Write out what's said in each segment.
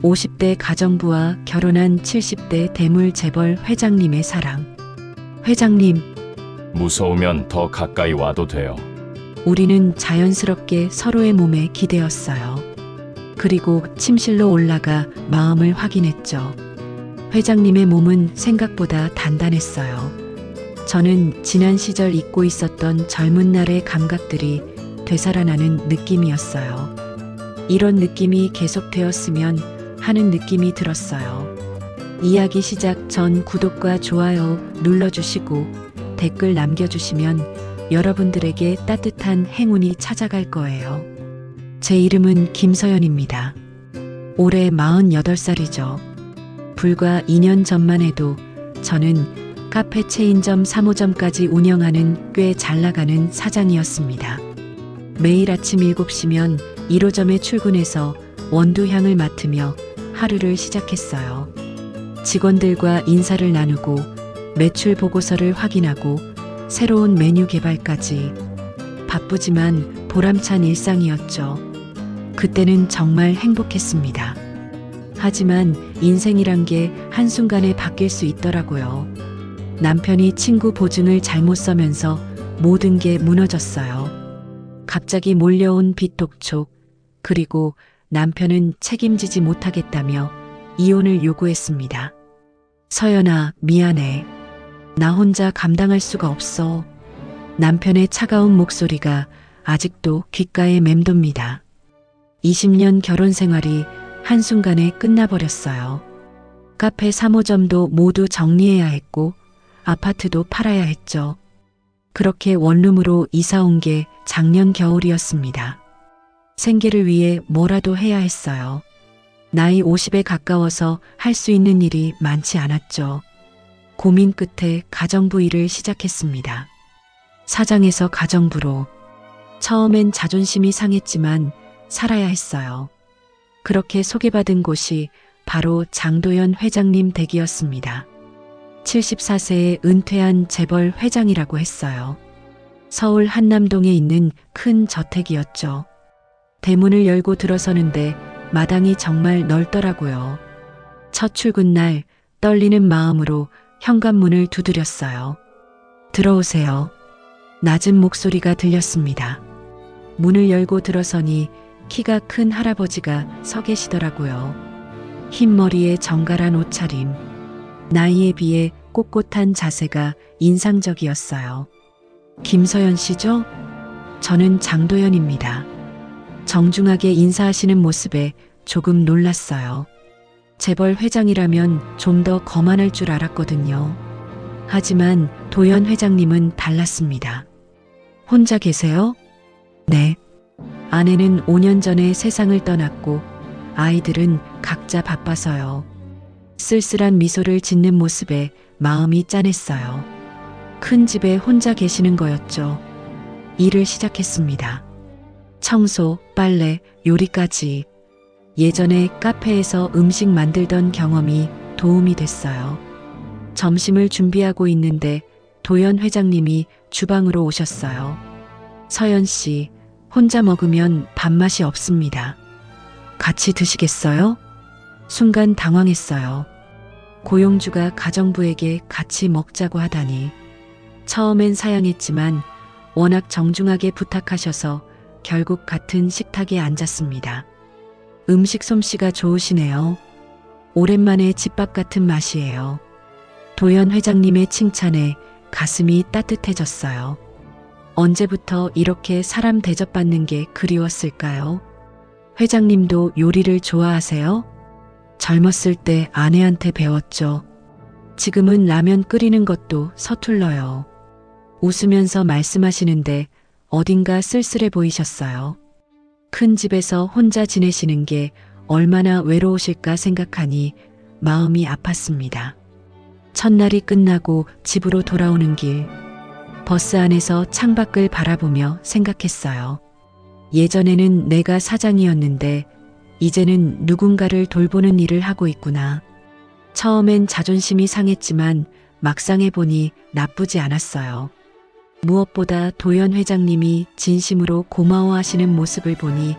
50대 가정부와 결혼한 70대 대물 재벌 회장님의 사랑. 회장님, 무서우면 더 가까이 와도 돼요. 우리는 자연스럽게 서로의 몸에 기대었어요. 그리고 침실로 올라가 마음을 확인했죠. 회장님의 몸은 생각보다 단단했어요. 저는 지난 시절 잊고 있었던 젊은 날의 감각들이 되살아나는 느낌이었어요. 이런 느낌이 계속되었으면 하는 느낌이 들었어요. 이야기 시작 전 구독과 좋아요 눌러주시고 댓글 남겨주시면 여러분들에게 따뜻한 행운이 찾아갈 거예요. 제 이름은 김서연입니다. 올해 48살이죠. 불과 2년 전만 해도 저는 카페 체인점 3호점까지 운영하는 꽤 잘나가는 사장이었습니다. 매일 아침 7시면 1호점에 출근해서 원두향을 맡으며 하루를 시작했어요. 직원들과 인사를 나누고 매출 보고서를 확인하고 새로운 메뉴 개발까지 바쁘지만 보람찬 일상이었죠. 그때는 정말 행복했습니다. 하지만 인생이란 게 한순간에 바뀔 수 있더라고요. 남편이 친구 보증을 잘못 써면서 모든 게 무너졌어요. 갑자기 몰려온 빚 독촉, 그리고 남편은 책임지지 못하겠다며 이혼을 요구했습니다. 서연아, 미안해. 나 혼자 감당할 수가 없어. 남편의 차가운 목소리가 아직도 귓가에 맴돕니다. 20년 결혼 생활이 한순간에 끝나버렸어요. 카페 3호점도 모두 정리해야 했고 아파트도 팔아야 했죠. 그렇게 원룸으로 이사 온 게 작년 겨울이었습니다. 생계를 위해 뭐라도 해야 했어요. 나이 50에 가까워서 할 수 있는 일이 많지 않았죠. 고민 끝에 가정부 일을 시작했습니다. 사장에서 가정부로. 처음엔 자존심이 상했지만 살아야 했어요. 그렇게 소개받은 곳이 바로 장도연 회장님 댁이었습니다. 74세에 은퇴한 재벌 회장이라고 했어요. 서울 한남동에 있는 큰 저택이었죠. 대문을 열고 들어서는데 마당이 정말 넓더라고요. 첫 출근 날 떨리는 마음으로 현관문을 두드렸어요. 들어오세요. 낮은 목소리가 들렸습니다. 문을 열고 들어서니 키가 큰 할아버지가 서 계시더라고요. 흰 머리에 정갈한 옷차림, 나이에 비해 꼿꼿한 자세가 인상적이었어요. 김서연 씨죠? 저는 장도연입니다. 정중하게 인사하시는 모습에 조금 놀랐어요. 재벌 회장이라면 좀 더 거만할 줄 알았거든요. 하지만 도연 회장님은 달랐습니다. 혼자 계세요? 네. 아내는 5년 전에 세상을 떠났고 아이들은 각자 바빠서요. 쓸쓸한 미소를 짓는 모습에 마음이 짠했어요. 큰 집에 혼자 계시는 거였죠. 일을 시작했습니다. 청소, 빨래, 요리까지. 예전에 카페에서 음식 만들던 경험이 도움이 됐어요. 점심을 준비하고 있는데 도연 회장님이 주방으로 오셨어요. 서연 씨, 혼자 먹으면 밥맛이 없습니다. 같이 드시겠어요? 순간 당황했어요. 고용주가 가정부에게 같이 먹자고 하다니. 처음엔 사양했지만 워낙 정중하게 부탁하셔서 결국 같은 식탁에 앉았습니다. 음식 솜씨가 좋으시네요. 오랜만에 집밥 같은 맛이에요. 도연 회장님의 칭찬에 가슴이 따뜻해졌어요. 언제부터 이렇게 사람 대접받는 게 그리웠을까요? 회장님도 요리를 좋아하세요? 젊었을 때 아내한테 배웠죠. 지금은 라면 끓이는 것도 서툴러요. 웃으면서 말씀하시는데 어딘가 쓸쓸해 보이셨어요. 큰 집에서 혼자 지내시는 게 얼마나 외로우실까 생각하니 마음이 아팠습니다. 첫날이 끝나고 집으로 돌아오는 길, 버스 안에서 창밖을 바라보며 생각했어요. 예전에는 내가 사장이었는데 이제는 누군가를 돌보는 일을 하고 있구나. 처음엔 자존심이 상했지만 막상 해보니 나쁘지 않았어요. 무엇보다 도연 회장님이 진심으로 고마워하시는 모습을 보니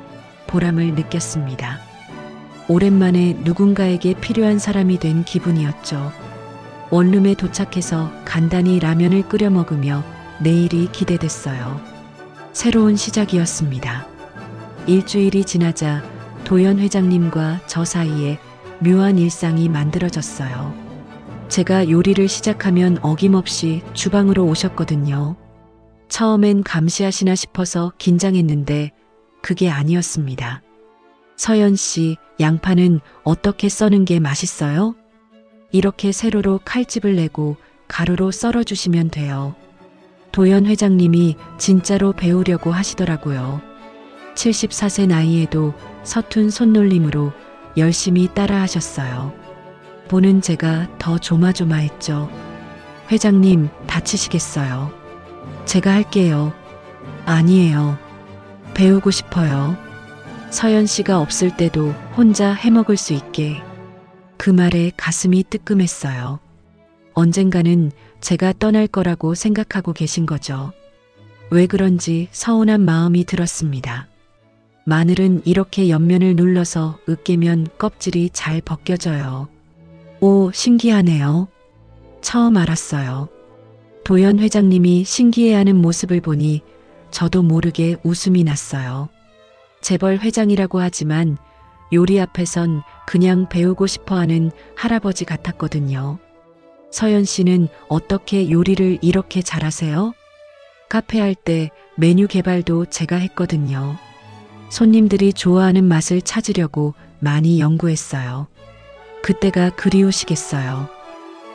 보람을 느꼈습니다. 오랜만에 누군가에게 필요한 사람이 된 기분이었죠. 원룸에 도착해서 간단히 라면을 끓여 먹으며 내일이 기대됐어요. 새로운 시작이었습니다. 일주일이 지나자 도연 회장님과 저 사이에 묘한 일상이 만들어졌어요. 제가 요리를 시작하면 어김없이 주방으로 오셨거든요. 처음엔 감시하시나 싶어서 긴장했는데 그게 아니었습니다. 서연 씨, 양파는 어떻게 써는 게 맛있어요? 이렇게 세로로 칼집을 내고 가루로 썰어주시면 돼요. 도연 회장님이 진짜로 배우려고 하시더라고요. 74세 나이에도 서툰 손놀림으로 열심히 따라 하셨어요. 보는 제가 더 조마조마했죠. 회장님, 다치시겠어요. 제가 할게요. 아니에요. 배우고 싶어요. 서연 씨가 없을 때도 혼자 해먹을 수 있게. 그 말에 가슴이 뜨끔했어요. 언젠가는 제가 떠날 거라고 생각하고 계신 거죠. 왜 그런지 서운한 마음이 들었습니다. 마늘은 이렇게 옆면을 눌러서 으깨면 껍질이 잘 벗겨져요. 오, 신기하네요. 처음 알았어요. 도연 회장님이 신기해하는 모습을 보니 저도 모르게 웃음이 났어요. 재벌 회장이라고 하지만 요리 앞에선 그냥 배우고 싶어하는 할아버지 같았거든요. 서연 씨는 어떻게 요리를 이렇게 잘하세요? 카페 할 때 메뉴 개발도 제가 했거든요. 손님들이 좋아하는 맛을 찾으려고 많이 연구했어요. 그때가 그리우시겠어요.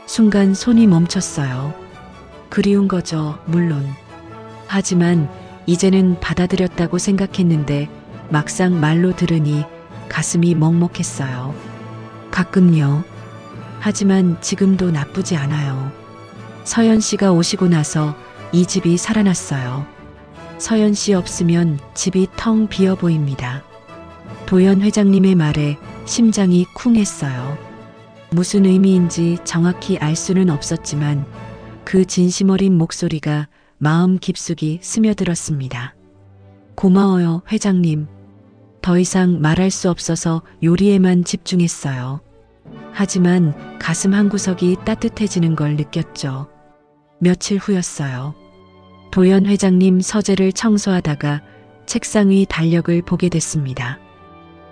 순간 손이 멈췄어요. 그리운 거죠, 물론. 하지만 이제는 받아들였다고 생각했는데 막상 말로 들으니 가슴이 먹먹했어요. 가끔요. 하지만 지금도 나쁘지 않아요. 서연 씨가 오시고 나서 이 집이 살아났어요. 서연 씨 없으면 집이 텅 비어 보입니다. 도연 회장님의 말에 심장이 쿵했어요. 무슨 의미인지 정확히 알 수는 없었지만 그 진심 어린 목소리가 마음 깊숙이 스며들었습니다. 고마워요, 회장님. 더 이상 말할 수 없어서 요리에만 집중했어요. 하지만 가슴 한구석이 따뜻해지는 걸 느꼈죠. 며칠 후였어요. 도연 회장님 서재를 청소하다가 책상 위 달력을 보게 됐습니다.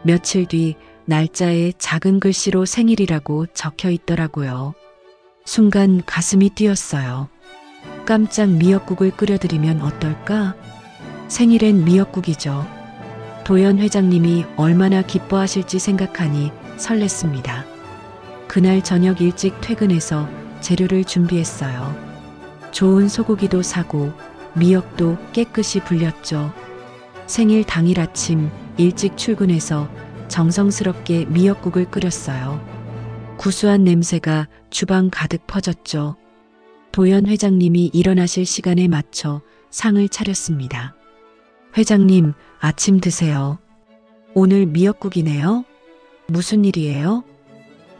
며칠 뒤 날짜에 작은 글씨로 생일이라고 적혀 있더라고요. 순간 가슴이 뛰었어요. 깜짝 미역국을 끓여드리면 어떨까? 생일엔 미역국이죠. 도연 회장님이 얼마나 기뻐하실지 생각하니 설렜습니다. 그날 저녁 일찍 퇴근해서 재료를 준비했어요. 좋은 소고기도 사고 미역도 깨끗이 불렸죠. 생일 당일 아침 일찍 출근해서 정성스럽게 미역국을 끓였어요. 구수한 냄새가 주방 가득 퍼졌죠. 도연 회장님이 일어나실 시간에 맞춰 상을 차렸습니다. 회장님, 아침 드세요. 오늘 미역국이네요. 무슨 일이에요?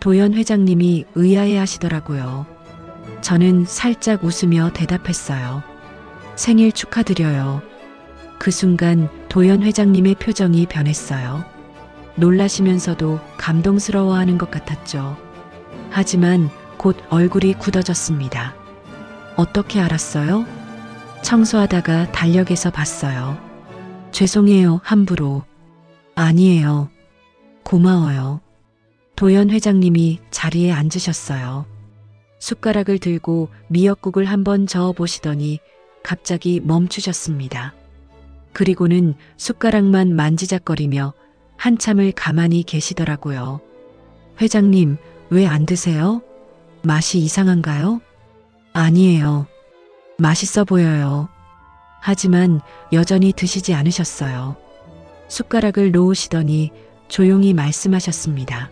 도연 회장님이 의아해 하시더라고요. 저는 살짝 웃으며 대답했어요. 생일 축하드려요. 그 순간 도연 회장님의 표정이 변했어요. 놀라시면서도 감동스러워하는 것 같았죠. 하지만 곧 얼굴이 굳어졌습니다. 어떻게 알았어요? 청소하다가 달력에서 봤어요. 죄송해요, 함부로. 아니에요. 고마워요. 도연 회장님이 자리에 앉으셨어요. 숟가락을 들고 미역국을 한번 저어 보시더니 갑자기 멈추셨습니다. 그리고는 숟가락만 만지작거리며 한참을 가만히 계시더라고요. 회장님, 왜 안 드세요? 맛이 이상한가요? 아니에요. 맛있어 보여요. 하지만 여전히 드시지 않으셨어요. 숟가락을 놓으시더니 조용히 말씀하셨습니다.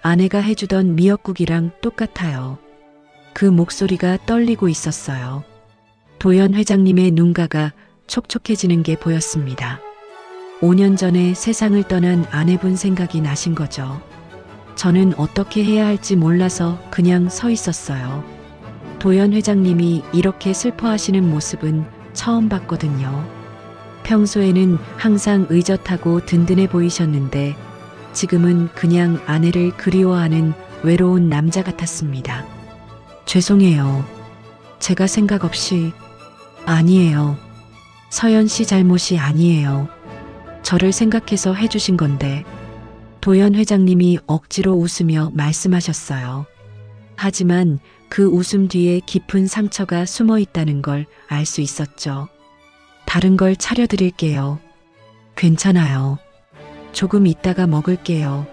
아내가 해주던 미역국이랑 똑같아요. 그 목소리가 떨리고 있었어요. 도연 회장님의 눈가가 촉촉해지는 게 보였습니다. 5년 전에 세상을 떠난 아내분 생각이 나신 거죠. 저는 어떻게 해야 할지 몰라서 그냥 서 있었어요. 도연 회장님이 이렇게 슬퍼하시는 모습은 처음 봤거든요. 평소에는 항상 의젓하고 든든해 보이셨는데 지금은 그냥 아내를 그리워하는 외로운 남자 같았습니다. 죄송해요. 제가 생각 없이. 아니에요. 서연 씨 잘못이 아니에요. 저를 생각해서 해주신 건데. 도연 회장님이 억지로 웃으며 말씀하셨어요. 하지만 그 웃음 뒤에 깊은 상처가 숨어 있다는 걸 알 수 있었죠. 다른 걸 차려드릴게요. 괜찮아요. 조금 있다가 먹을게요.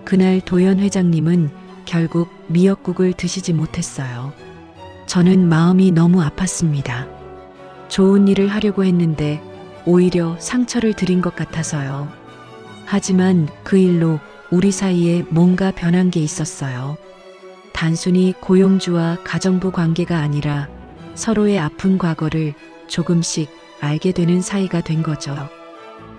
그날 도연 회장님은 결국 미역국을 드시지 못했어요. 저는 마음이 너무 아팠습니다. 좋은 일을 하려고 했는데 오히려 상처를 드린 것 같아서요. 하지만 그 일로 우리 사이에 뭔가 변한 게 있었어요. 단순히 고용주와 가정부 관계가 아니라 서로의 아픈 과거를 조금씩 알게 되는 사이가 된 거죠.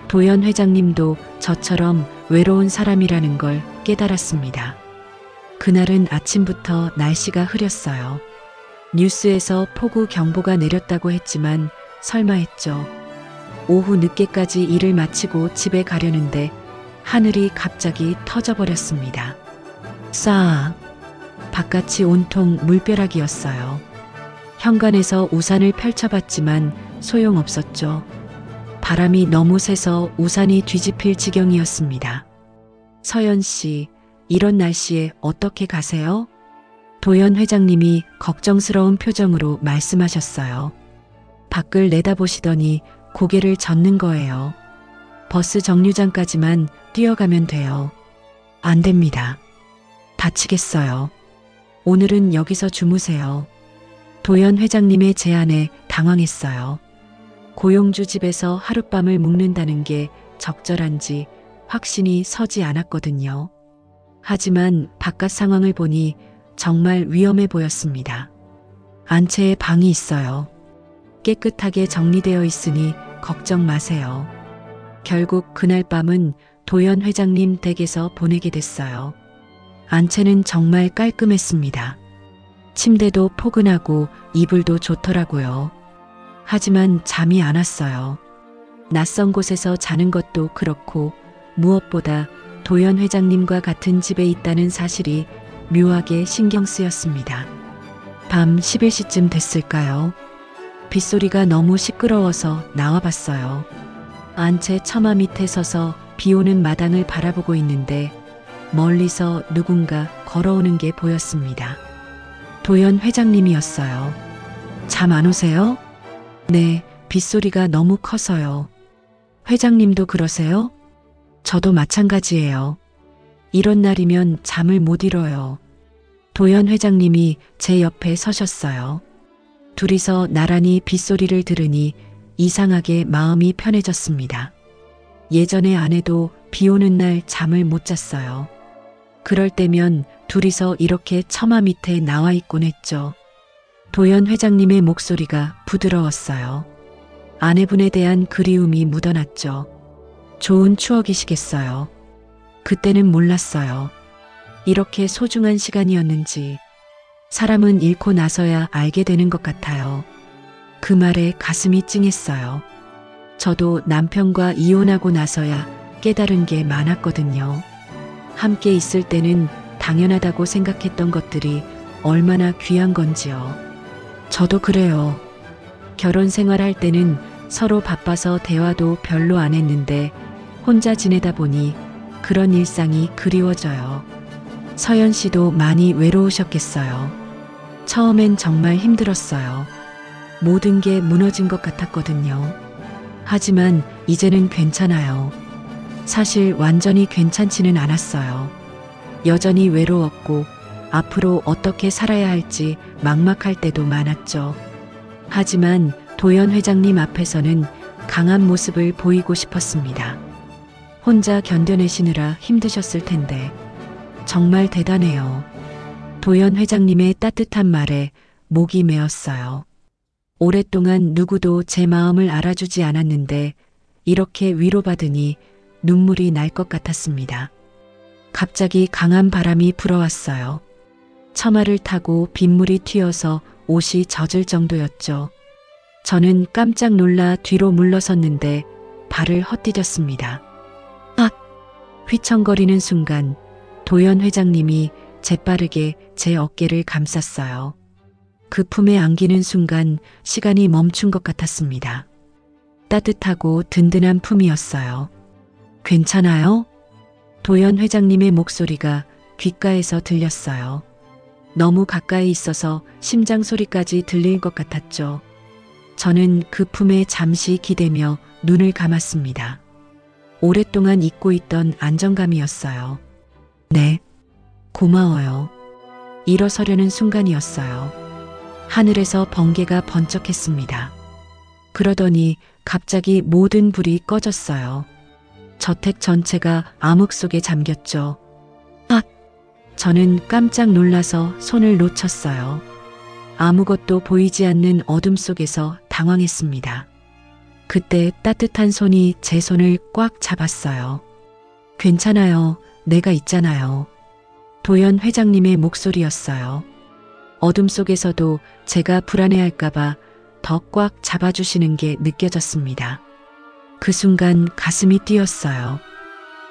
도연 회장님도 저처럼 외로운 사람이라는 걸 깨달았습니다. 그날은 아침부터 날씨가 흐렸어요. 뉴스에서 폭우 경보가 내렸다고 했지만 설마 했죠. 오후 늦게까지 일을 마치고 집에 가려는데 하늘이 갑자기 터져버렸습니다. 싸! 바깥이 온통 물벼락이었어요. 현관에서 우산을 펼쳐봤지만 소용없었죠. 바람이 너무 세서 우산이 뒤집힐 지경이었습니다. 서연 씨, 이런 날씨에 어떻게 가세요? 도연 회장님이 걱정스러운 표정으로 말씀하셨어요. 밖을 내다보시더니 고개를 젓는 거예요. 버스 정류장까지만 뛰어가면 돼요. 안 됩니다. 다치겠어요. 오늘은 여기서 주무세요. 도연 회장님의 제안에 당황했어요. 고용주 집에서 하룻밤을 묵는다는 게 적절한지 확신이 서지 않았거든요. 하지만 바깥 상황을 보니 정말 위험해 보였습니다. 안채에 방이 있어요. 깨끗하게 정리되어 있으니 걱정 마세요. 결국 그날 밤은 도연 회장님 댁에서 보내게 됐어요. 안채는 정말 깔끔했습니다. 침대도 포근하고 이불도 좋더라고요. 하지만 잠이 안 왔어요. 낯선 곳에서 자는 것도 그렇고 무엇보다 도연 회장님과 같은 집에 있다는 사실이 묘하게 신경 쓰였습니다. 밤 11시쯤 됐을까요? 빗소리가 너무 시끄러워서 나와봤어요. 안채 처마 밑에 서서 비 오는 마당을 바라보고 있는데 멀리서 누군가 걸어오는 게 보였습니다. 도연 회장님이었어요. 잠 안 오세요? 네, 빗소리가 너무 커서요. 회장님도 그러세요? 저도 마찬가지예요. 이런 날이면 잠을 못 이뤄요. 도연 회장님이 제 옆에 서셨어요. 둘이서 나란히 빗소리를 들으니 이상하게 마음이 편해졌습니다. 예전에 아내도 비 오는 날 잠을 못 잤어요. 그럴 때면 둘이서 이렇게 처마 밑에 나와 있곤 했죠. 도연 회장님의 목소리가 부드러웠어요. 아내분에 대한 그리움이 묻어났죠. 좋은 추억이시겠어요. 그때는 몰랐어요. 이렇게 소중한 시간이었는지. 사람은 잃고 나서야 알게 되는 것 같아요. 그 말에 가슴이 찡했어요. 저도 남편과 이혼하고 나서야 깨달은 게 많았거든요. 함께 있을 때는 당연하다고 생각했던 것들이 얼마나 귀한 건지요. 저도 그래요. 결혼 생활할 때는 서로 바빠서 대화도 별로 안 했는데 혼자 지내다 보니 그런 일상이 그리워져요. 서연 씨도 많이 외로우셨겠어요. 처음엔 정말 힘들었어요. 모든 게 무너진 것 같았거든요. 하지만 이제는 괜찮아요. 사실 완전히 괜찮지는 않았어요. 여전히 외로웠고 앞으로 어떻게 살아야 할지 막막할 때도 많았죠. 하지만 도연 회장님 앞에서는 강한 모습을 보이고 싶었습니다. 혼자 견뎌내시느라 힘드셨을 텐데 정말 대단해요. 도연 회장님의 따뜻한 말에 목이 메었어요. 오랫동안 누구도 제 마음을 알아주지 않았는데 이렇게 위로받으니 눈물이 날 것 같았습니다. 갑자기 강한 바람이 불어왔어요. 처마를 타고 빗물이 튀어서 옷이 젖을 정도였죠. 저는 깜짝 놀라 뒤로 물러섰는데 발을 헛디뎠습니다. 휘청거리는 순간 도연 회장님이 재빠르게 제 어깨를 감쌌어요. 그 품에 안기는 순간 시간이 멈춘 것 같았습니다. 따뜻하고 든든한 품이었어요. 괜찮아요? 도연 회장님의 목소리가 귓가에서 들렸어요. 너무 가까이 있어서 심장 소리까지 들릴 것 같았죠. 저는 그 품에 잠시 기대며 눈을 감았습니다. 오랫동안 잊고 있던 안정감이었어요. 네, 고마워요. 일어서려는 순간이었어요. 하늘에서 번개가 번쩍했습니다. 그러더니 갑자기 모든 불이 꺼졌어요. 저택 전체가 암흑 속에 잠겼죠. 아! 저는 깜짝 놀라서 손을 놓쳤어요. 아무것도 보이지 않는 어둠 속에서 당황했습니다. 그때 따뜻한 손이 제 손을 꽉 잡았어요. 괜찮아요. 내가 있잖아요. 도연 회장님의 목소리였어요. 어둠 속에서도 제가 불안해할까봐 더 꽉 잡아주시는 게 느껴졌습니다. 그 순간 가슴이 뛰었어요.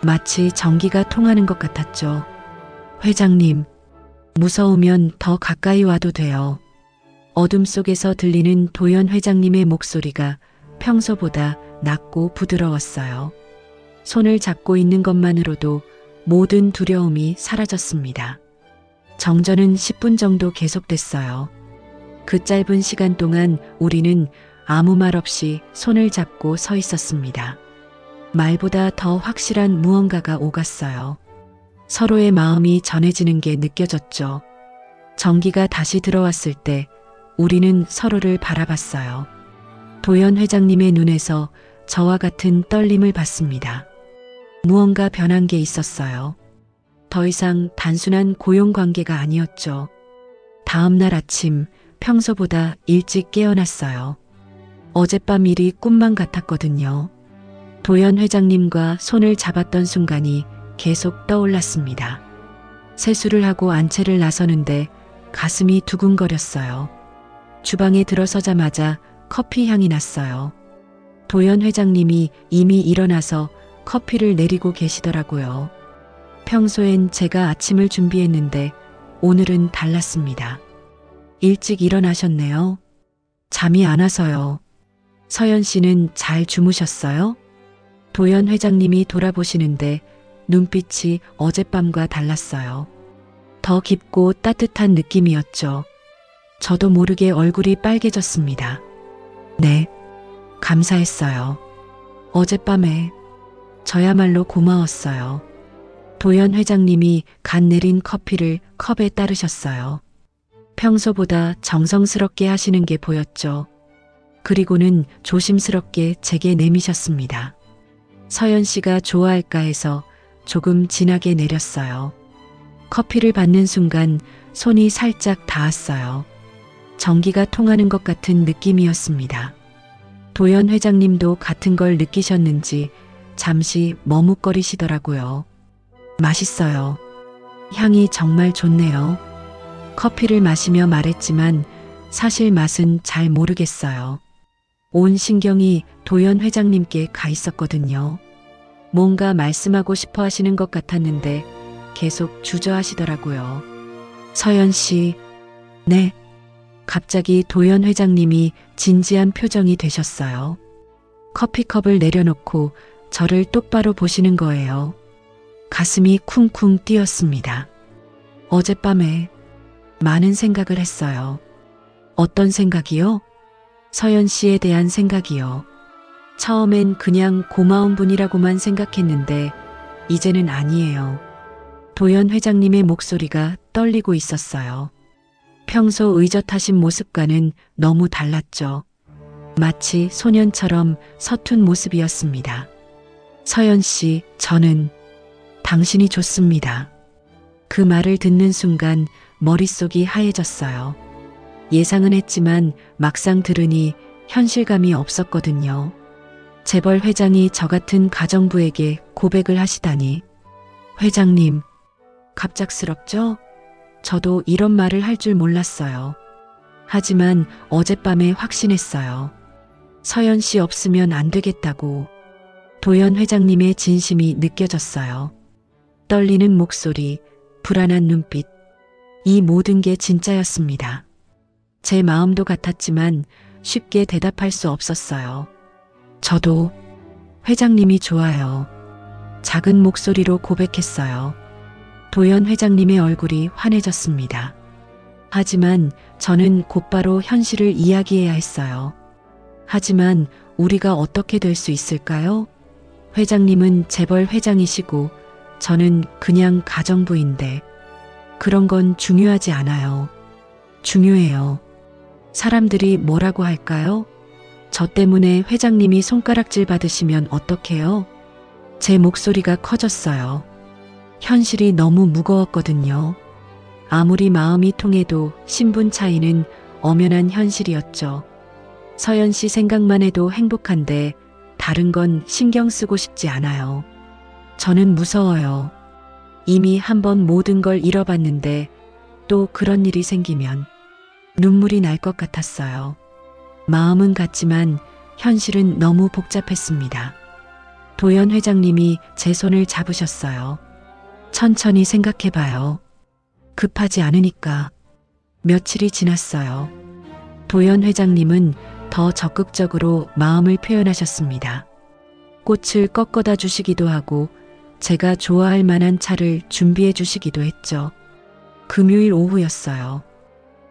마치 전기가 통하는 것 같았죠. 회장님, 무서우면 더 가까이 와도 돼요. 어둠 속에서 들리는 도연 회장님의 목소리가 평소보다 낮고 부드러웠어요. 손을 잡고 있는 것만으로도 모든 두려움이 사라졌습니다. 정전은 10분 정도 계속됐어요. 그 짧은 시간 동안 우리는 아무 말 없이 손을 잡고 서 있었습니다. 말보다 더 확실한 무언가가 오갔어요. 서로의 마음이 전해지는 게 느껴졌죠. 전기가 다시 들어왔을 때 우리는 서로를 바라봤어요. 도연 회장님의 눈에서 저와 같은 떨림을 봤습니다. 무언가 변한 게 있었어요. 더 이상 단순한 고용 관계가 아니었죠. 다음 날 아침 평소보다 일찍 깨어났어요. 어젯밤 일이 꿈만 같았거든요. 도연 회장님과 손을 잡았던 순간이 계속 떠올랐습니다. 세수를 하고 안채를 나서는데 가슴이 두근거렸어요. 주방에 들어서자마자 커피 향이 났어요. 도연 회장님이 이미 일어나서 커피를 내리고 계시더라고요. 평소엔 제가 아침을 준비했는데 오늘은 달랐습니다. 일찍 일어나셨네요. 잠이 안 와서요. 서연 씨는 잘 주무셨어요? 도연 회장님이 돌아보시는데 눈빛이 어젯밤과 달랐어요. 더 깊고 따뜻한 느낌이었죠. 저도 모르게 얼굴이 빨개졌습니다. 네, 감사했어요. 어젯밤에 저야말로 고마웠어요. 도연 회장님이 갓 내린 커피를 컵에 따르셨어요. 평소보다 정성스럽게 하시는 게 보였죠. 그리고는 조심스럽게 제게 내미셨습니다. 서연 씨가 좋아할까 해서 조금 진하게 내렸어요. 커피를 받는 순간 손이 살짝 닿았어요. 전기가 통하는 것 같은 느낌이었습니다. 도연 회장님도 같은 걸 느끼셨는지 잠시 머뭇거리시더라고요. 맛있어요. 향이 정말 좋네요. 커피를 마시며 말했지만 사실 맛은 잘 모르겠어요. 온 신경이 도연 회장님께 가 있었거든요. 뭔가 말씀하고 싶어 하시는 것 같았는데 계속 주저하시더라고요. 서연 씨, 네. 갑자기 도연 회장님이 진지한 표정이 되셨어요. 커피컵을 내려놓고 저를 똑바로 보시는 거예요. 가슴이 쿵쿵 뛰었습니다. 어젯밤에 많은 생각을 했어요. 어떤 생각이요? 서연 씨에 대한 생각이요. 처음엔 그냥 고마운 분이라고만 생각했는데 이제는 아니에요. 도연 회장님의 목소리가 떨리고 있었어요. 평소 의젓하신 모습과는 너무 달랐죠. 마치 소년처럼 서툰 모습이었습니다. 서연 씨, 저는 당신이 좋습니다. 그 말을 듣는 순간 머릿속이 하얘졌어요. 예상은 했지만 막상 들으니 현실감이 없었거든요. 재벌 회장이 저 같은 가정부에게 고백을 하시다니. 회장님, 갑작스럽죠? 저도 이런 말을 할 줄 몰랐어요. 하지만 어젯밤에 확신했어요. 서연 씨 없으면 안 되겠다고. 도연 회장님의 진심이 느껴졌어요. 떨리는 목소리, 불안한 눈빛. 이 모든 게 진짜였습니다. 제 마음도 같았지만 쉽게 대답할 수 없었어요. 저도 회장님이 좋아요. 작은 목소리로 고백했어요. 도연 회장님의 얼굴이 환해졌습니다. 하지만 저는 곧바로 현실을 이야기해야 했어요. 하지만 우리가 어떻게 될 수 있을까요? 회장님은 재벌 회장이시고 저는 그냥 가정부인데 그런 건 중요하지 않아요. 중요해요. 사람들이 뭐라고 할까요? 저 때문에 회장님이 손가락질 받으시면 어떡해요? 제 목소리가 커졌어요. 현실이 너무 무거웠거든요. 아무리 마음이 통해도 신분 차이는 엄연한 현실이었죠. 서연 씨 생각만 해도 행복한데 다른 건 신경 쓰고 싶지 않아요. 저는 무서워요. 이미 한번 모든 걸 잃어봤는데 또 그런 일이 생기면 눈물이 날 것 같았어요. 마음은 같지만 현실은 너무 복잡했습니다. 도연 회장님이 제 손을 잡으셨어요. 천천히 생각해봐요. 급하지 않으니까. 며칠이 지났어요. 도연 회장님은 더 적극적으로 마음을 표현하셨습니다. 꽃을 꺾어다 주시기도 하고 제가 좋아할 만한 차를 준비해 주시기도 했죠. 금요일 오후였어요.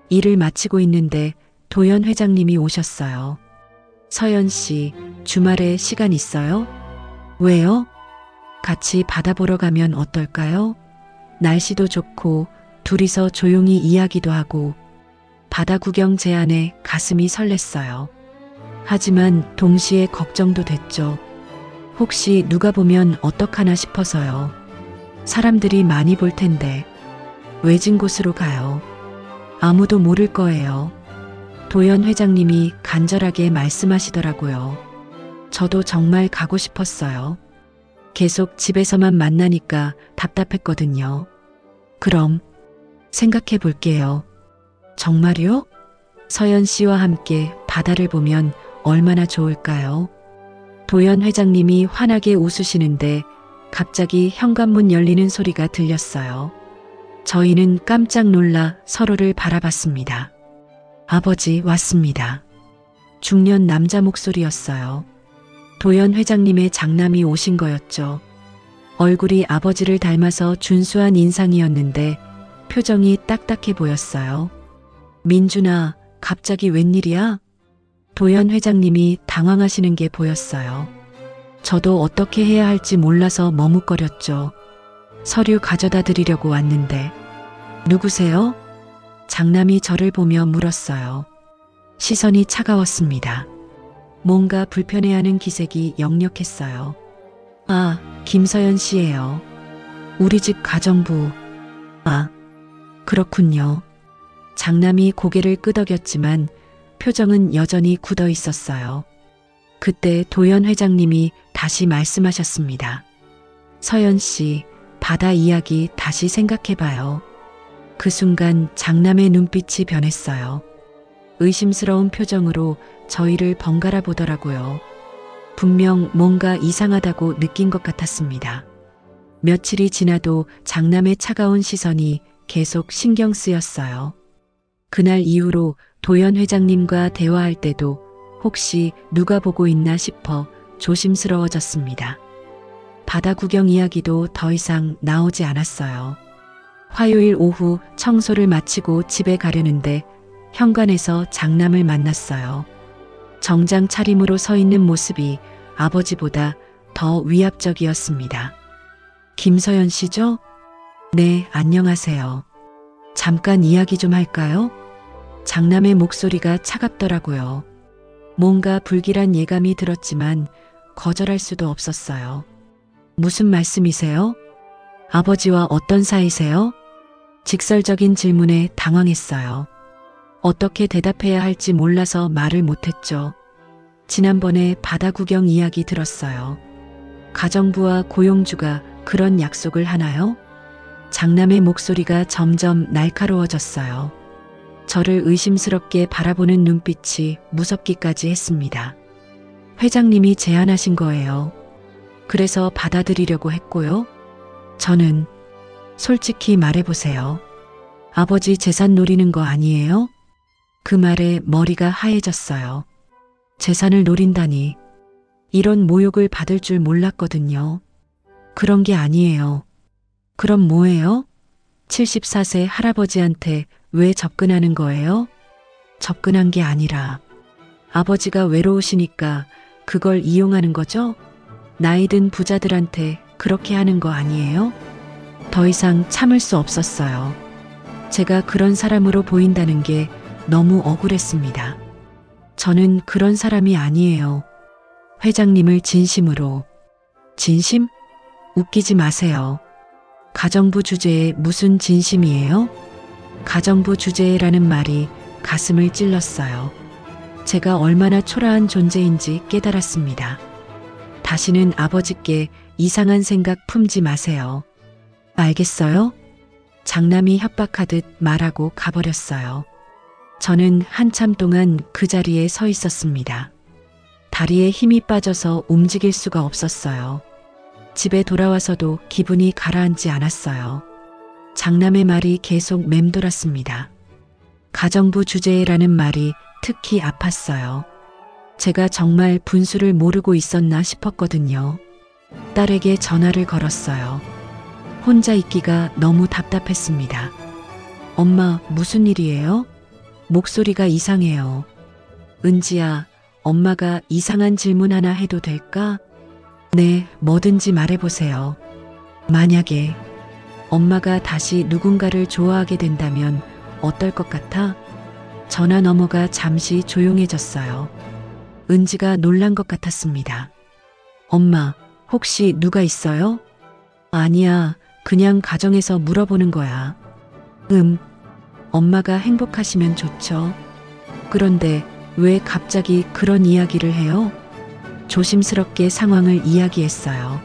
일을 마치고 있는데 도연 회장님이 오셨어요. 서연 씨, 주말에 시간 있어요? 왜요? 같이 바다 보러 가면 어떨까요? 날씨도 좋고 둘이서 조용히 이야기도 하고 바다 구경 제안에 가슴이 설렜어요. 하지만 동시에 걱정도 됐죠. 혹시 누가 보면 어떡하나 싶어서요. 사람들이 많이 볼 텐데 외진 곳으로 가요. 아무도 모를 거예요. 도연 회장님이 간절하게 말씀하시더라고요. 저도 정말 가고 싶었어요. 계속 집에서만 만나니까 답답했거든요. 그럼 생각해 볼게요. 정말요? 서연 씨와 함께 바다를 보면 얼마나 좋을까요? 도연 회장님이 환하게 웃으시는데 갑자기 현관문 열리는 소리가 들렸어요. 저희는 깜짝 놀라 서로를 바라봤습니다. 아버지 왔습니다. 중년 남자 목소리였어요. 도연 회장님의 장남이 오신 거였죠. 얼굴이 아버지를 닮아서 준수한 인상이었는데 표정이 딱딱해 보였어요. 민준아, 갑자기 웬일이야? 도연 회장님이 당황하시는 게 보였어요. 저도 어떻게 해야 할지 몰라서 머뭇거렸죠. 서류 가져다 드리려고 왔는데. 누구세요? 장남이 저를 보며 물었어요. 시선이 차가웠습니다. 뭔가 불편해하는 기색이 역력했어요. 아, 김서연 씨예요. 우리 집 가정부. 아, 그렇군요. 장남이 고개를 끄덕였지만 표정은 여전히 굳어 있었어요. 그때 도연 회장님이 다시 말씀하셨습니다. 서연 씨, 바다 이야기 다시 생각해봐요. 그 순간 장남의 눈빛이 변했어요. 의심스러운 표정으로 저희를 번갈아 보더라고요. 분명 뭔가 이상하다고 느낀 것 같았습니다. 며칠이 지나도 장남의 차가운 시선이 계속 신경 쓰였어요. 그날 이후로 도연 회장님과 대화할 때도 혹시 누가 보고 있나 싶어 조심스러워졌습니다. 바다 구경 이야기도 더 이상 나오지 않았어요. 화요일 오후 청소를 마치고 집에 가려는데 현관에서 장남을 만났어요. 정장 차림으로 서 있는 모습이 아버지보다 더 위압적이었습니다. 김서연 씨죠? 네, 안녕하세요. 잠깐 이야기 좀 할까요? 장남의 목소리가 차갑더라고요. 뭔가 불길한 예감이 들었지만 거절할 수도 없었어요. 무슨 말씀이세요? 아버지와 어떤 사이세요? 직설적인 질문에 당황했어요. 어떻게 대답해야 할지 몰라서 말을 못했죠. 지난번에 바다 구경 이야기 들었어요. 가정부와 고용주가 그런 약속을 하나요? 장남의 목소리가 점점 날카로워졌어요. 저를 의심스럽게 바라보는 눈빛이 무섭기까지 했습니다. 회장님이 제안하신 거예요. 그래서 받아들이려고 했고요. 저는 솔직히 말해보세요. 아버지 재산 노리는 거 아니에요? 그 말에 머리가 하얘졌어요. 재산을 노린다니. 이런 모욕을 받을 줄 몰랐거든요. 그런 게 아니에요. 그럼 뭐예요? 74세 할아버지한테 왜 접근하는 거예요? 접근한 게 아니라 아버지가 외로우시니까 그걸 이용하는 거죠? 나이든 부자들한테 그렇게 하는 거 아니에요? 더 이상 참을 수 없었어요. 제가 그런 사람으로 보인다는 게 너무 억울했습니다. 저는 그런 사람이 아니에요. 회장님을 진심으로. 진심? 웃기지 마세요. 가정부 주제에 무슨 진심이에요? 가정부 주제라는 말이 가슴을 찔렀어요. 제가 얼마나 초라한 존재인지 깨달았습니다. 다시는 아버지께 이상한 생각 품지 마세요. 알겠어요? 장남이 협박하듯 말하고 가버렸어요. 저는 한참 동안 그 자리에 서 있었습니다. 다리에 힘이 빠져서 움직일 수가 없었어요. 집에 돌아와서도 기분이 가라앉지 않았어요. 장남의 말이 계속 맴돌았습니다. 가정부 주제라는 말이 특히 아팠어요. 제가 정말 분수를 모르고 있었나 싶었거든요. 딸에게 전화를 걸었어요. 혼자 있기가 너무 답답했습니다. 엄마, 무슨 일이에요? 목소리가 이상해요. 은지야, 엄마가 이상한 질문 하나 해도 될까? 네, 뭐든지 말해보세요. 만약에 엄마가 다시 누군가를 좋아하게 된다면 어떨 것 같아? 전화 너머가 잠시 조용해졌어요. 은지가 놀란 것 같았습니다. 엄마, 혹시 누가 있어요? 아니야, 그냥 가정에서 물어보는 거야. 엄마가 행복하시면 좋죠. 그런데 왜 갑자기 그런 이야기를 해요? 조심스럽게 상황을 이야기했어요.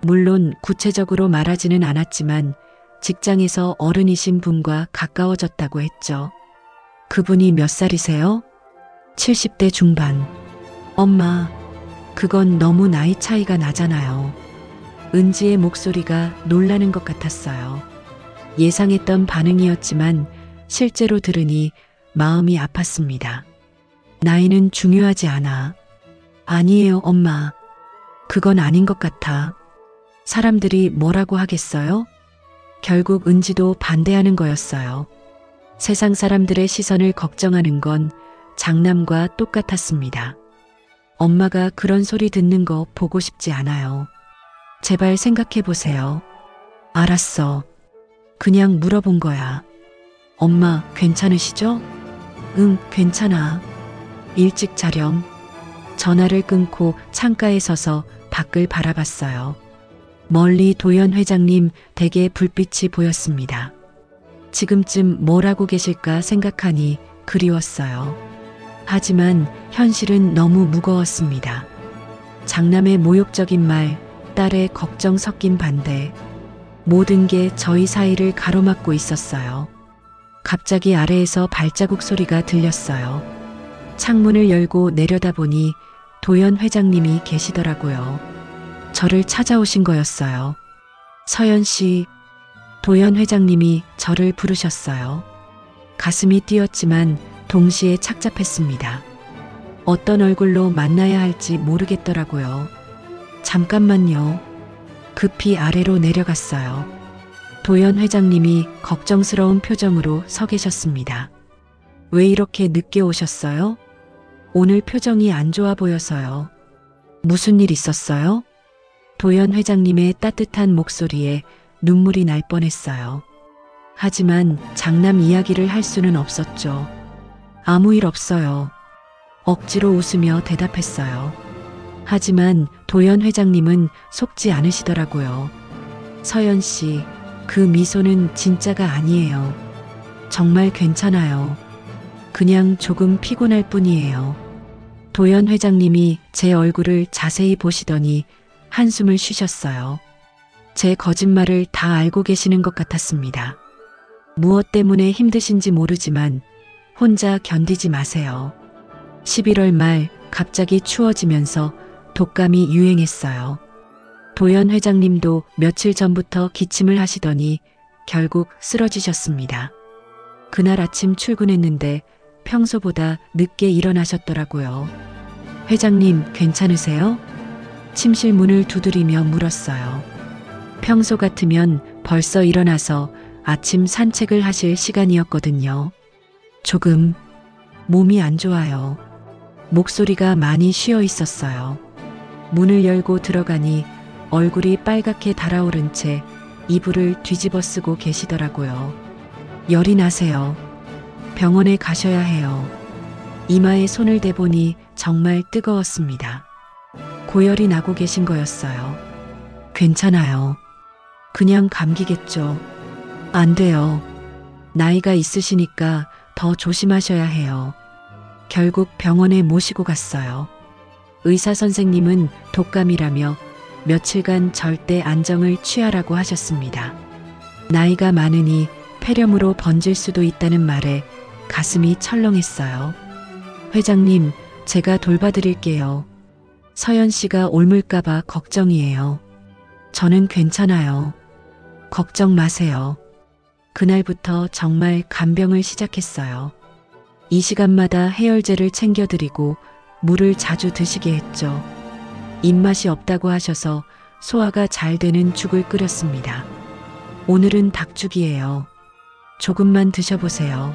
물론 구체적으로 말하지는 않았지만 직장에서 어른이신 분과 가까워졌다고 했죠. 그분이 몇 살이세요? 70대 중반. 엄마, 그건 너무 나이 차이가 나잖아요. 은지의 목소리가 놀라는 것 같았어요. 예상했던 반응이었지만 실제로 들으니 마음이 아팠습니다. 나이는 중요하지 않아. 아니에요, 엄마. 그건 아닌 것 같아. 사람들이 뭐라고 하겠어요? 결국 은지도 반대하는 거였어요. 세상 사람들의 시선을 걱정하는 건 장남과 똑같았습니다. 엄마가 그런 소리 듣는 거 보고 싶지 않아요. 제발 생각해 보세요. 알았어. 그냥 물어본 거야. 엄마, 괜찮으시죠? 응, 괜찮아. 일찍 자렴. 전화를 끊고 창가에 서서 밖을 바라봤어요. 멀리 도연 회장님 댁의 불빛이 보였습니다. 지금쯤 뭘 하고 계실까 생각하니 그리웠어요. 하지만 현실은 너무 무거웠습니다. 장남의 모욕적인 말, 딸의 걱정 섞인 반대, 모든 게 저희 사이를 가로막고 있었어요. 갑자기 아래에서 발자국 소리가 들렸어요. 창문을 열고 내려다보니 도연 회장님이 계시더라고요. 저를 찾아오신 거였어요. 서연 씨, 도연 회장님이 저를 부르셨어요. 가슴이 뛰었지만 동시에 착잡했습니다. 어떤 얼굴로 만나야 할지 모르겠더라고요. 잠깐만요. 급히 아래로 내려갔어요. 도연 회장님이 걱정스러운 표정으로 서 계셨습니다. 왜 이렇게 늦게 오셨어요? 오늘 표정이 안 좋아 보여서요. 무슨 일 있었어요? 도연 회장님의 따뜻한 목소리에 눈물이 날 뻔했어요. 하지만 장남 이야기를 할 수는 없었죠. 아무 일 없어요. 억지로 웃으며 대답했어요. 하지만 도연 회장님은 속지 않으시더라고요. 서연 씨, 그 미소는 진짜가 아니에요. 정말 괜찮아요. 그냥 조금 피곤할 뿐이에요. 도연 회장님이 제 얼굴을 자세히 보시더니 한숨을 쉬셨어요. 제 거짓말을 다 알고 계시는 것 같았습니다. 무엇 때문에 힘드신지 모르지만 혼자 견디지 마세요. 11월 말 갑자기 추워지면서 독감이 유행했어요. 도연 회장님도 며칠 전부터 기침을 하시더니 결국 쓰러지셨습니다. 그날 아침 출근했는데 평소보다 늦게 일어나셨더라고요. 회장님, 괜찮으세요? 침실 문을 두드리며 물었어요. 평소 같으면 벌써 일어나서 아침 산책을 하실 시간이었거든요. 조금 몸이 안 좋아요. 목소리가 많이 쉬어 있었어요. 문을 열고 들어가니 얼굴이 빨갛게 달아오른 채 이불을 뒤집어 쓰고 계시더라고요. 열이 나세요. 병원에 가셔야 해요. 이마에 손을 대보니 정말 뜨거웠습니다. 고열이 나고 계신 거였어요. 괜찮아요. 그냥 감기겠죠. 안 돼요. 나이가 있으시니까 더 조심하셔야 해요. 결국 병원에 모시고 갔어요. 의사 선생님은 독감이라며 며칠간 절대 안정을 취하라고 하셨습니다. 나이가 많으니 폐렴으로 번질 수도 있다는 말에 가슴이 철렁했어요. 회장님, 제가 돌봐드릴게요. 서연 씨가 옮을까봐 걱정이에요. 저는 괜찮아요. 걱정 마세요. 그날부터 정말 간병을 시작했어요. 이 시간마다 해열제를 챙겨드리고 물을 자주 드시게 했죠. 입맛이 없다고 하셔서 소화가 잘 되는 죽을 끓였습니다. 오늘은 닭죽이에요. 조금만 드셔보세요.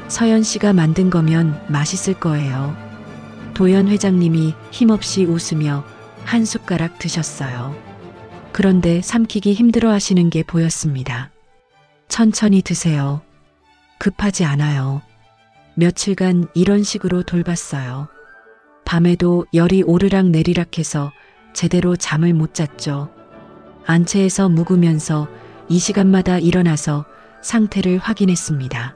서연 씨가 만든 거면 맛있을 거예요. 도연 회장님이 힘없이 웃으며 한 숟가락 드셨어요. 그런데 삼키기 힘들어 하시는 게 보였습니다. 천천히 드세요. 급하지 않아요. 며칠간 이런 식으로 돌봤어요. 밤에도 열이 오르락 내리락 해서 제대로 잠을 못 잤죠. 안채에서 묵으면서 이 시간마다 일어나서 상태를 확인했습니다.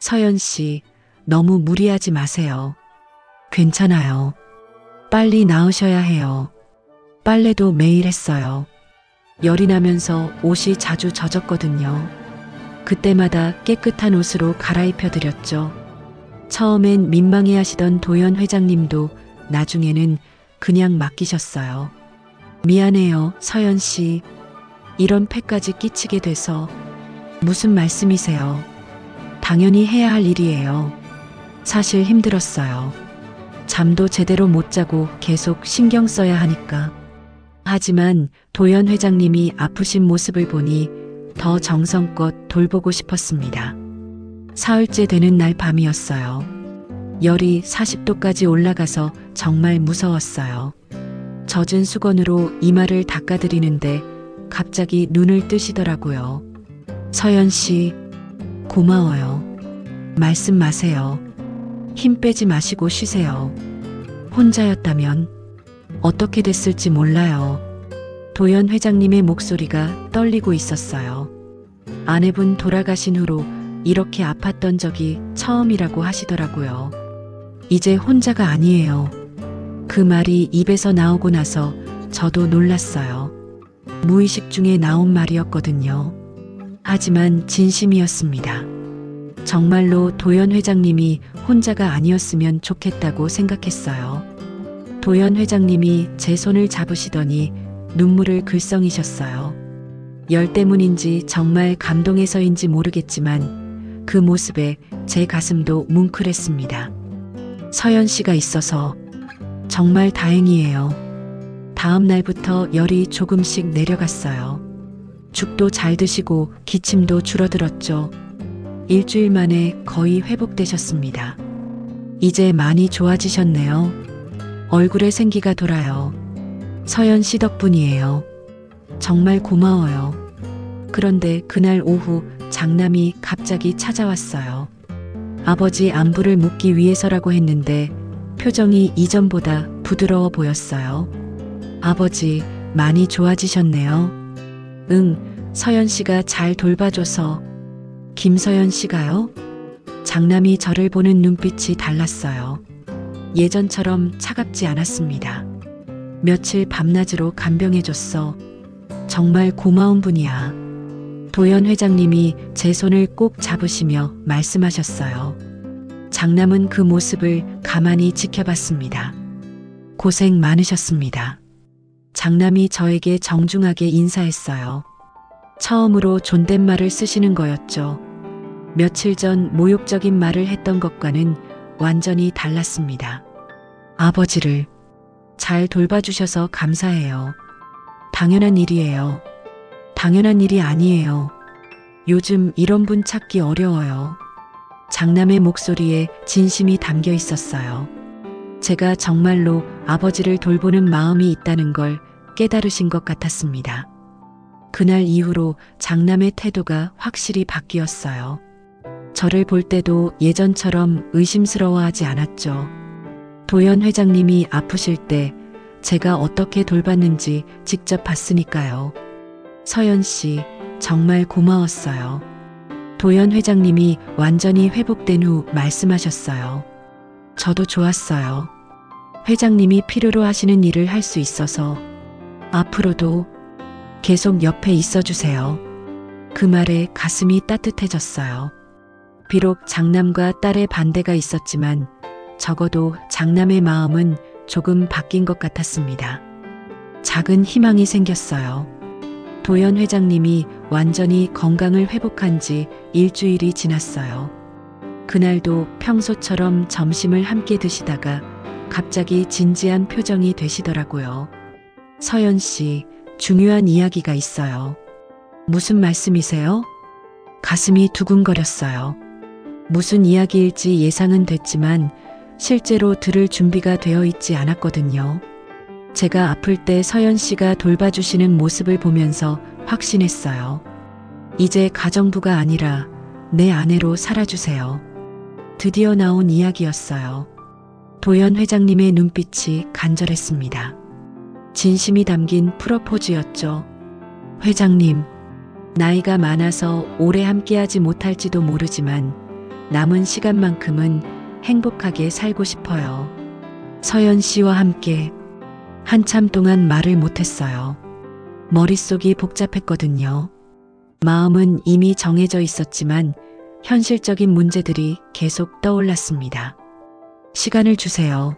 서연 씨, 너무 무리하지 마세요. 괜찮아요. 빨리 나으셔야 해요. 빨래도 매일 했어요. 열이 나면서 옷이 자주 젖었거든요. 그때마다 깨끗한 옷으로 갈아입혀 드렸죠. 처음엔 민망해 하시던 도연 회장님도 나중에는 그냥 맡기셨어요. 미안해요, 서연 씨. 이런 패까지 끼치게 돼서. 무슨 말씀이세요? 당연히 해야 할 일이에요. 사실 힘들었어요. 잠도 제대로 못 자고 계속 신경 써야 하니까. 하지만 도연 회장님이 아프신 모습을 보니 더 정성껏 돌보고 싶었습니다. 사흘째 되는 날 밤이었어요. 열이 40도까지 올라가서 정말 무서웠어요. 젖은 수건으로 이마를 닦아드리는데 갑자기 눈을 뜨시더라고요. 서연 씨, 고마워요. 말씀 마세요. 힘 빼지 마시고 쉬세요. 혼자였다면 어떻게 됐을지 몰라요. 도연 회장님의 목소리가 떨리고 있었어요. 아내분 돌아가신 후로 이렇게 아팠던 적이 처음이라고 하시더라고요. 이제 혼자가 아니에요. 그 말이 입에서 나오고 나서 저도 놀랐어요. 무의식 중에 나온 말이었거든요. 하지만 진심이었습니다. 정말로 도연 회장님이 혼자가 아니었으면 좋겠다고 생각했어요. 도연 회장님이 제 손을 잡으시더니 눈물을 글썽이셨어요. 열 때문인지 정말 감동해서인지 모르겠지만 그 모습에 제 가슴도 뭉클했습니다. 서연 씨가 있어서 정말 다행이에요. 다음 날부터 열이 조금씩 내려갔어요. 죽도 잘 드시고 기침도 줄어들었죠. 일주일 만에 거의 회복되셨습니다. 이제 많이 좋아지셨네요. 얼굴에 생기가 돌아요. 서연 씨 덕분이에요. 정말 고마워요. 그런데 그날 오후 장남이 갑자기 찾아왔어요. 아버지 안부를 묻기 위해서라고 했는데 표정이 이전보다 부드러워 보였어요. 아버지, 많이 좋아지셨네요. 응, 서연 씨가 잘 돌봐줘서. 김서연 씨가요? 장남이 저를 보는 눈빛이 달랐어요. 예전처럼 차갑지 않았습니다. 며칠 밤낮으로 간병해줬어. 정말 고마운 분이야. 도연 회장님이 제 손을 꼭 잡으시며 말씀하셨어요. 장남은 그 모습을 가만히 지켜봤습니다. 고생 많으셨습니다. 장남이 저에게 정중하게 인사했어요. 처음으로 존댓말을 쓰시는 거였죠. 며칠 전 모욕적인 말을 했던 것과는 완전히 달랐습니다. 아버지를 잘 돌봐주셔서 감사해요. 당연한 일이에요. 당연한 일이 아니에요. 요즘 이런 분 찾기 어려워요. 장남의 목소리에 진심이 담겨 있었어요. 제가 정말로 아버지를 돌보는 마음이 있다는 걸 깨달으신 것 같았습니다. 그날 이후로 장남의 태도가 확실히 바뀌었어요. 저를 볼 때도 예전처럼 의심스러워하지 않았죠. 도연 회장님이 아프실 때 제가 어떻게 돌봤는지 직접 봤으니까요. 서연 씨, 정말 고마웠어요. 도연 회장님이 완전히 회복된 후 말씀하셨어요. 저도 좋았어요. 회장님이 필요로 하시는 일을 할 수 있어서 앞으로도 계속 옆에 있어 주세요. 그 말에 가슴이 따뜻해졌어요. 비록 장남과 딸의 반대가 있었지만 적어도 장남의 마음은 조금 바뀐 것 같았습니다. 작은 희망이 생겼어요. 도연 회장님이 완전히 건강을 회복한 지 일주일이 지났어요. 그날도 평소처럼 점심을 함께 드시다가 갑자기 진지한 표정이 되시더라고요. 서연 씨, 중요한 이야기가 있어요. 무슨 말씀이세요? 가슴이 두근거렸어요. 무슨 이야기일지 예상은 됐지만 실제로 들을 준비가 되어 있지 않았거든요. 제가 아플 때 서연 씨가 돌봐주시는 모습을 보면서 확신했어요. 이제 가정부가 아니라 내 아내로 살아주세요. 드디어 나온 이야기였어요. 도연 회장님의 눈빛이 간절했습니다. 진심이 담긴 프로포즈였죠. 회장님, 나이가 많아서 오래 함께하지 못할지도 모르지만 남은 시간만큼은 행복하게 살고 싶어요. 서연 씨와 함께. 한참 동안 말을 못했어요. 머릿속이 복잡했거든요. 마음은 이미 정해져 있었지만 현실적인 문제들이 계속 떠올랐습니다. 시간을 주세요.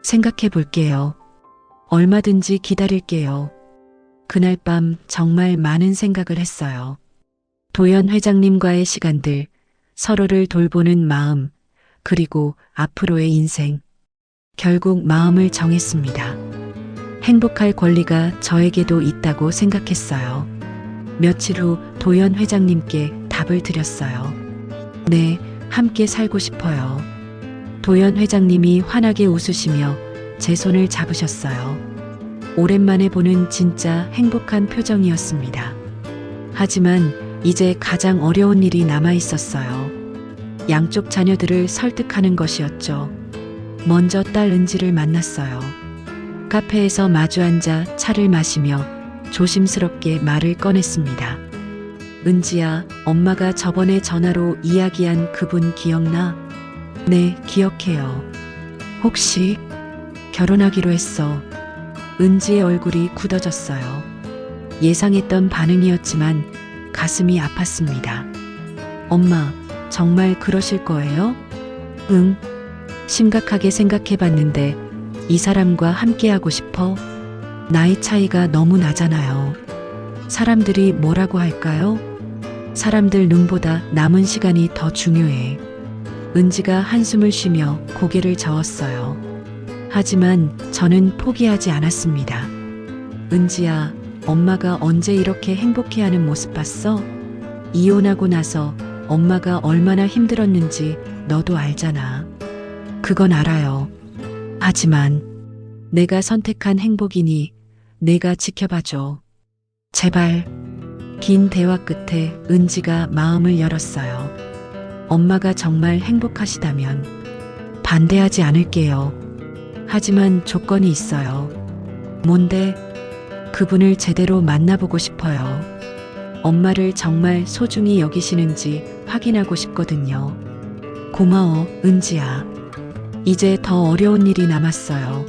생각해 볼게요. 얼마든지 기다릴게요. 그날 밤 정말 많은 생각을 했어요. 도연 회장님과의 시간들, 서로를 돌보는 마음, 그리고 앞으로의 인생. 결국 마음을 정했습니다. 행복할 권리가 저에게도 있다고 생각했어요. 며칠 후 도연 회장님께 답을 드렸어요. 네, 함께 살고 싶어요. 도연 회장님이 환하게 웃으시며 제 손을 잡으셨어요. 오랜만에 보는 진짜 행복한 표정이었습니다. 하지만 이제 가장 어려운 일이 남아 있었어요. 양쪽 자녀들을 설득하는 것이었죠. 먼저 딸 은지를 만났어요. 카페에서 마주 앉아 차를 마시며 조심스럽게 말을 꺼냈습니다. 은지야, 엄마가 저번에 전화로 이야기한 그분 기억나? 네, 기억해요. 혹시 결혼하기로 했어. 은지의 얼굴이 굳어졌어요. 예상했던 반응이었지만 가슴이 아팠습니다. 엄마, 정말 그러실 거예요? 응. 심각하게 생각해봤는데 이 사람과 함께하고 싶어? 나이 차이가 너무 나잖아요. 사람들이 뭐라고 할까요? 사람들 눈보다 남은 시간이 더 중요해. 은지가 한숨을 쉬며 고개를 저었어요. 하지만 저는 포기하지 않았습니다. 은지야, 엄마가 언제 이렇게 행복해하는 모습 봤어? 이혼하고 나서 엄마가 얼마나 힘들었는지 너도 알잖아. 그건 알아요. 하지만 내가 선택한 행복이니 내가 지켜봐줘. 제발. 긴 대화 끝에 은지가 마음을 열었어요. 엄마가 정말 행복하시다면 반대하지 않을게요. 하지만 조건이 있어요. 뭔데? 그분을 제대로 만나보고 싶어요. 엄마를 정말 소중히 여기시는지 확인하고 싶거든요. 고마워, 은지야. 이제 더 어려운 일이 남았어요.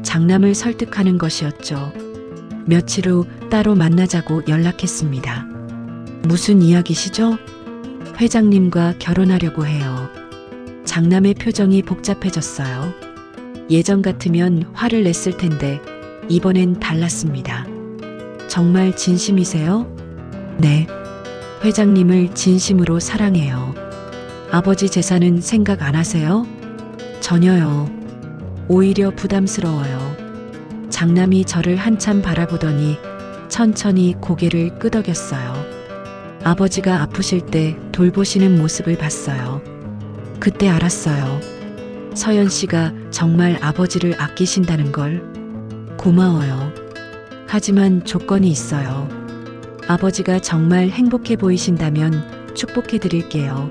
장남을 설득하는 것이었죠. 며칠 후 따로 만나자고 연락했습니다. 무슨 이야기시죠? 회장님과 결혼하려고 해요. 장남의 표정이 복잡해졌어요. 예전 같으면 화를 냈을 텐데 이번엔 달랐습니다. 정말 진심이세요? 네. 회장님을 진심으로 사랑해요. 아버지 재산은 생각 안 하세요? 전혀요. 오히려 부담스러워요. 장남이 저를 한참 바라보더니 천천히 고개를 끄덕였어요. 아버지가 아프실 때 돌보시는 모습을 봤어요. 그때 알았어요. 서연 씨가 정말 아버지를 아끼신다는 걸. 고마워요. 하지만 조건이 있어요. 아버지가 정말 행복해 보이신다면 축복해 드릴게요.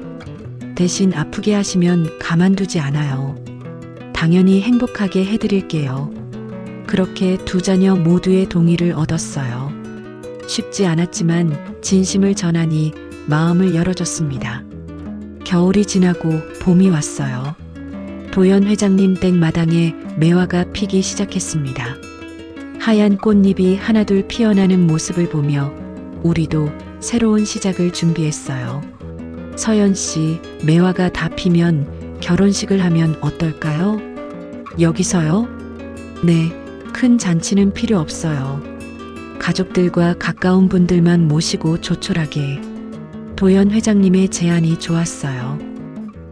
대신 아프게 하시면 가만두지 않아요. 당연히 행복하게 해드릴게요. 그렇게 두 자녀 모두의 동의를 얻었어요. 쉽지 않았지만 진심을 전하니 마음을 열어줬습니다. 겨울이 지나고 봄이 왔어요. 도연 회장님 댁 마당에 매화가 피기 시작했습니다. 하얀 꽃잎이 하나둘 피어나는 모습을 보며 우리도 새로운 시작을 준비했어요. 서연 씨, 매화가 다 피면 결혼식을 하면 어떨까요? 여기서요? 네, 큰 잔치는 필요 없어요. 가족들과 가까운 분들만 모시고 조촐하게. 도연 회장님의 제안이 좋았어요.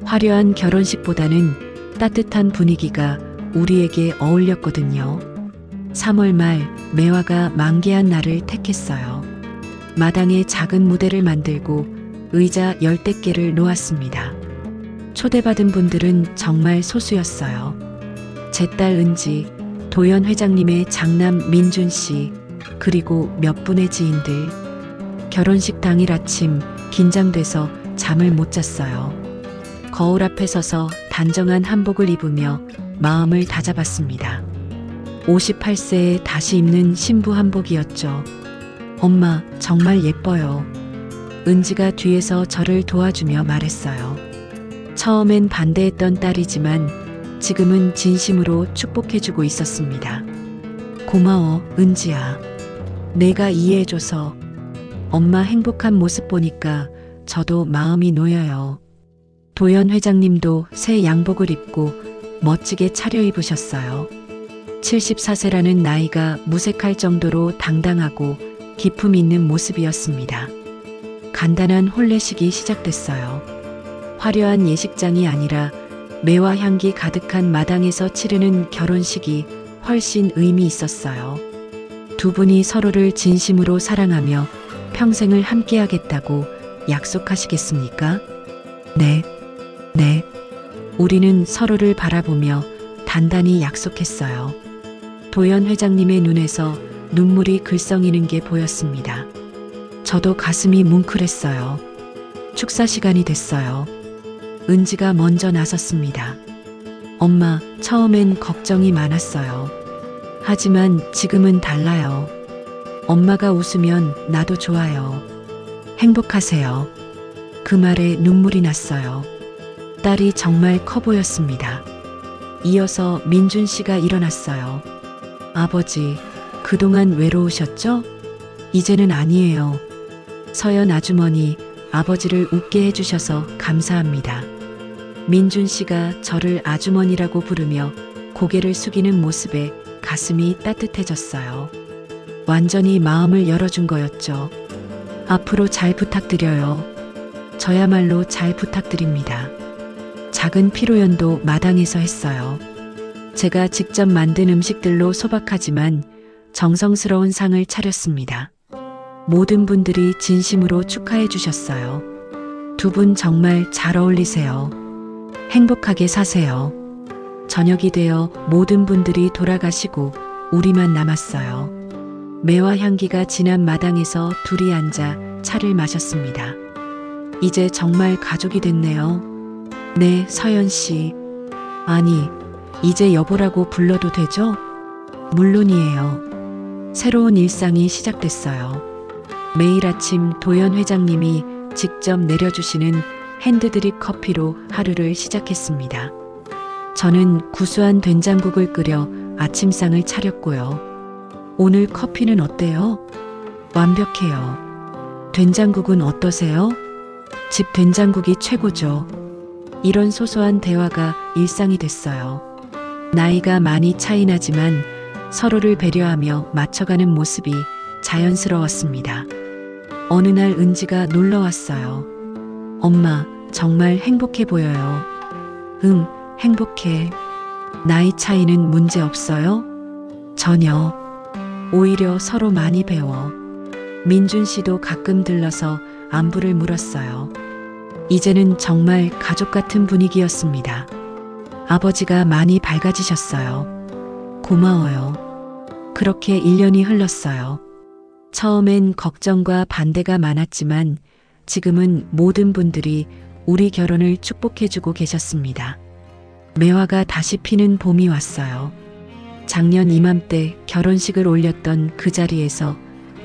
화려한 결혼식보다는 따뜻한 분위기가 우리에게 어울렸거든요. 3월 말 매화가 만개한 날을 택했어요. 마당에 작은 무대를 만들고 의자 10대개를 놓았습니다. 초대받은 분들은 정말 소수였어요. 제 딸 은지, 도연 회장님의 장남 민준 씨, 그리고 몇 분의 지인들. 결혼식 당일 아침 긴장돼서 잠을 못 잤어요. 거울 앞에 서서 단정한 한복을 입으며 마음을 다잡았습니다. 58세에 다시 입는 신부 한복이었죠. 엄마, 정말 예뻐요. 은지가 뒤에서 저를 도와주며 말했어요. 처음엔 반대했던 딸이지만 지금은 진심으로 축복해주고 있었습니다. 고마워, 은지야. 내가 이해해줘서. 엄마 행복한 모습 보니까 저도 마음이 놓여요. 도연 회장님도 새 양복을 입고 멋지게 차려입으셨어요. 74세라는 나이가 무색할 정도로 당당하고 기품 있는 모습이었습니다. 간단한 혼례식이 시작됐어요. 화려한 예식장이 아니라 매화 향기 가득한 마당에서 치르는 결혼식이 훨씬 의미 있었어요. 두 분이 서로를 진심으로 사랑하며 평생을 함께하겠다고 약속하시겠습니까? 네. 네. 우리는 서로를 바라보며 단단히 약속했어요. 도연 회장님의 눈에서 눈물이 글썽이는 게 보였습니다. 저도 가슴이 뭉클했어요. 축사 시간이 됐어요. 은지가 먼저 나섰습니다. 엄마, 처음엔 걱정이 많았어요. 하지만 지금은 달라요. 엄마가 웃으면 나도 좋아요. 행복하세요. 그 말에 눈물이 났어요. 딸이 정말 커 보였습니다. 이어서 민준 씨가 일어났어요. 아버지, 그동안 외로우셨죠? 이제는 아니에요. 서연 아주머니, 아버지를 웃게 해주셔서 감사합니다. 민준 씨가 저를 아주머니라고 부르며 고개를 숙이는 모습에 가슴이 따뜻해졌어요. 완전히 마음을 열어준 거였죠. 앞으로 잘 부탁드려요. 저야말로 잘 부탁드립니다. 작은 피로연도 마당에서 했어요. 제가 직접 만든 음식들로 소박하지만 정성스러운 상을 차렸습니다. 모든 분들이 진심으로 축하해 주셨어요. 두 분 정말 잘 어울리세요. 행복하게 사세요. 저녁이 되어 모든 분들이 돌아가시고 우리만 남았어요. 매화 향기가 진한 마당에서 둘이 앉아 차를 마셨습니다. 이제 정말 가족이 됐네요. 네, 서연 씨. 아니, 이제 여보라고 불러도 되죠? 물론이에요. 새로운 일상이 시작됐어요. 매일 아침 도연 회장님이 직접 내려주시는 핸드드립 커피로 하루를 시작했습니다. 저는 구수한 된장국을 끓여 아침상을 차렸고요. 오늘 커피는 어때요? 완벽해요. 된장국은 어떠세요? 집 된장국이 최고죠. 이런 소소한 대화가 일상이 됐어요. 나이가 많이 차이 나지만 서로를 배려하며 맞춰가는 모습이 자연스러웠습니다. 어느 날 은지가 놀러 왔어요. 엄마, 정말 행복해 보여요. 응, 행복해. 나이 차이는 문제 없어요? 전혀. 오히려 서로 많이 배워. 민준 씨도 가끔 들러서 안부를 물었어요. 이제는 정말 가족 같은 분위기였습니다. 아버지가 많이 밝아지셨어요. 고마워요. 그렇게 1년이 흘렀어요. 처음엔 걱정과 반대가 많았지만 지금은 모든 분들이 우리 결혼을 축복해주고 계셨습니다. 매화가 다시 피는 봄이 왔어요. 작년 이맘때 결혼식을 올렸던 그 자리에서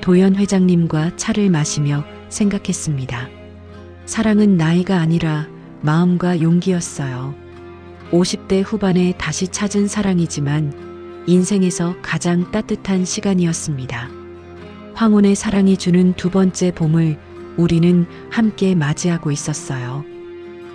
도연 회장님과 차를 마시며 생각했습니다. 사랑은 나이가 아니라 마음과 용기였어요. 50대 후반에 다시 찾은 사랑이지만 인생에서 가장 따뜻한 시간이었습니다. 황혼의 사랑이 주는 두 번째 봄을 우리는 함께 맞이하고 있었어요.